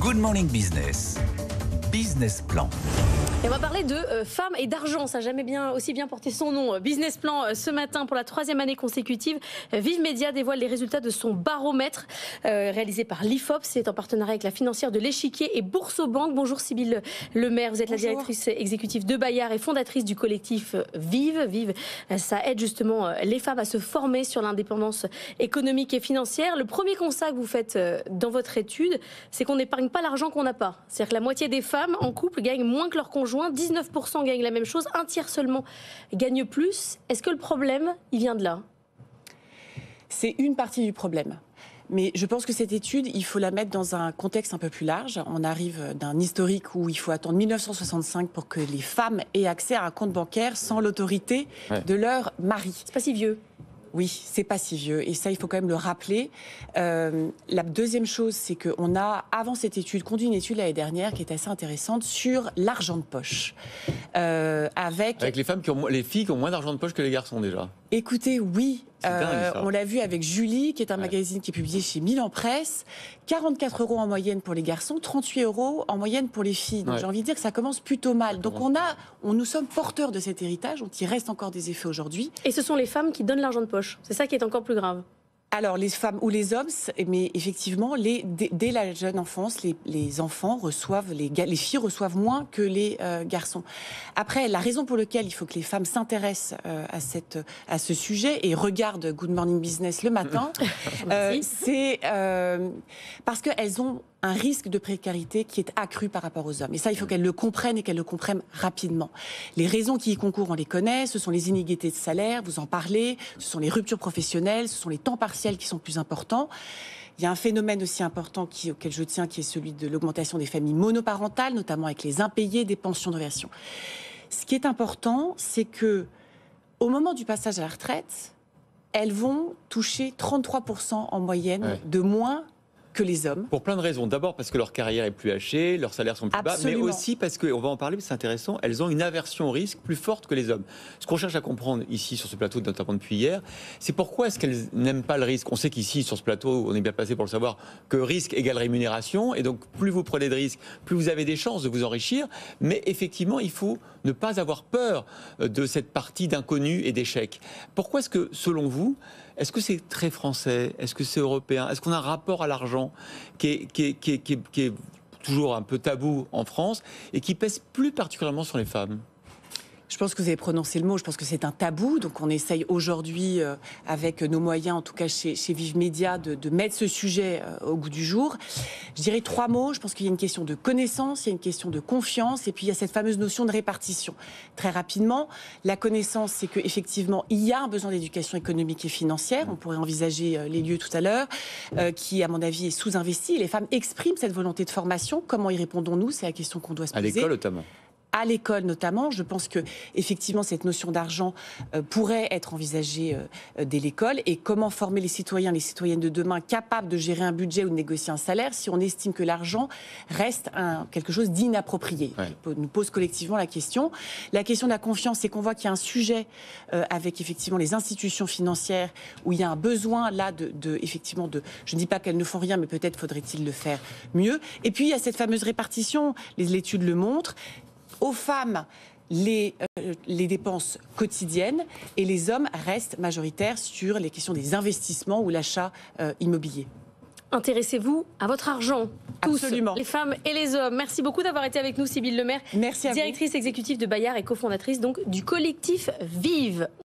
Good Morning Business. Business Plan. Et on va parler de femmes et d'argent. Ça n'a jamais aussi bien porté son nom. Business Plan, ce matin, pour la 3e année consécutive, Vive Média dévoile les résultats de son baromètre réalisé par l'IFOP. C'est en partenariat avec la financière de l'Échiquier et Boursorama. Bonjour Sybille Lemaire, vous êtes la directrice exécutive de Bayard et fondatrice du collectif Vive. Vive, ça aide justement les femmes à se former sur l'indépendance économique et financière. Le premier constat que vous faites dans votre étude, c'est qu'on n'épargne pas l'argent qu'on n'a pas. C'est-à-dire que la moitié des femmes en couple gagnent moins que leur conjoint. 19% gagnent la même chose, un tiers seulement gagne plus. Est-ce que le problème, il vient de là ? C'est une partie du problème. Mais je pense que cette étude, il faut la mettre dans un contexte un peu plus large. On arrive d'un historique où il faut attendre 1965 pour que les femmes aient accès à un compte bancaire sans l'autorité de leur mari. C'est pas si vieux. Oui, c'est pas si vieux. Et ça, il faut quand même le rappeler. La deuxième chose, c'est qu'on a, avant cette étude, conduit une étude l'année dernière qui est assez intéressante sur l'argent de poche. Avec les filles qui ont moins d'argent de poche que les garçons déjà. Écoutez, oui. Dingue, on l'a vu avec Julie, qui est un magazine qui est publié chez Milan Presse. 44 € en moyenne pour les garçons, 38 € en moyenne pour les filles. Donc j'ai envie de dire que ça commence plutôt mal. Donc nous sommes porteurs de cet héritage, dont il reste encore des effets aujourd'hui. Et ce sont les femmes qui donnent l'argent de poche. C'est ça qui est encore plus grave. Alors, les femmes ou les hommes, mais effectivement, dès la jeune enfance, les enfants reçoivent, les filles reçoivent moins que les garçons. Après, la raison pour laquelle il faut que les femmes s'intéressent à ce sujet et regardent Good Morning Business le matin, c'est parce qu'elles ont un risque de précarité qui est accru par rapport aux hommes. Et ça, il faut qu'elles le comprennent et qu'elles le comprennent rapidement. Les raisons qui y concourent, on les connaît. Ce sont les inégalités de salaire, vous en parlez. Ce sont les ruptures professionnelles. Ce sont les temps partiels qui sont plus importants. Il y a un phénomène aussi important auquel je tiens, qui est celui de l'augmentation des familles monoparentales, notamment avec les impayés des pensions de réversion. Ce qui est important, c'est que au moment du passage à la retraite, elles vont toucher 33% en moyenne de moins que les hommes. Pour plein de raisons. D'abord parce que leur carrière est plus hachée, leurs salaires sont plus bas, mais aussi parce que, on va en parler, c'est intéressant, elles ont une aversion au risque plus forte que les hommes. Ce qu'on cherche à comprendre ici sur ce plateau, notamment depuis hier, c'est pourquoi est-ce qu'elles n'aiment pas le risque. On sait qu'ici, sur ce plateau, on est bien placé pour le savoir, que risque égale rémunération, et donc plus vous prenez de risques, plus vous avez des chances de vous enrichir, mais effectivement, il faut ne pas avoir peur de cette partie d'inconnu et d'échec. Pourquoi est-ce que, selon vous, est-ce que c'est très français? Est-ce que c'est européen? Est-ce qu'on a un rapport à l'argent qui est toujours un peu tabou en France et qui pèse plus particulièrement sur les femmes? Je pense que vous avez prononcé le mot, je pense que c'est un tabou. Donc on essaye aujourd'hui, avec nos moyens, en tout cas chez Vive Média, de mettre ce sujet au goût du jour. Je dirais 3 mots. Je pense qu'il y a une question de connaissance, il y a une question de confiance, et puis il y a cette fameuse notion de répartition. Très rapidement, la connaissance, c'est qu'effectivement, il y a un besoin d'éducation économique et financière. On pourrait envisager les lieux tout à l'heure, qui, à mon avis, est sous-investi. Les femmes expriment cette volonté de formation. Comment y répondons-nous? C'est la question qu'on doit se poser. À l'école notamment. À l'école notamment, je pense que effectivement cette notion d'argent pourrait être envisagée dès l'école. Et comment former les citoyens, les citoyennes de demain capables de gérer un budget ou de négocier un salaire si on estime que l'argent reste quelque chose d'inapproprié? On nous pose collectivement la question. La question de la confiance, c'est qu'on voit qu'il y a un sujet avec effectivement les institutions financières où il y a un besoin là effectivement je ne dis pas qu'elles ne font rien, mais peut-être faudrait-il le faire mieux. Et puis il y a cette fameuse répartition, l'étude le montre. Aux femmes, les dépenses quotidiennes, et les hommes restent majoritaires sur les questions des investissements ou l'achat immobilier. Intéressez-vous à votre argent, tous, absolument, les femmes et les hommes. Merci beaucoup d'avoir été avec nous, Sybille Lemaire. Merci à vous. Directrice exécutive de Bayard et cofondatrice donc du collectif Vive.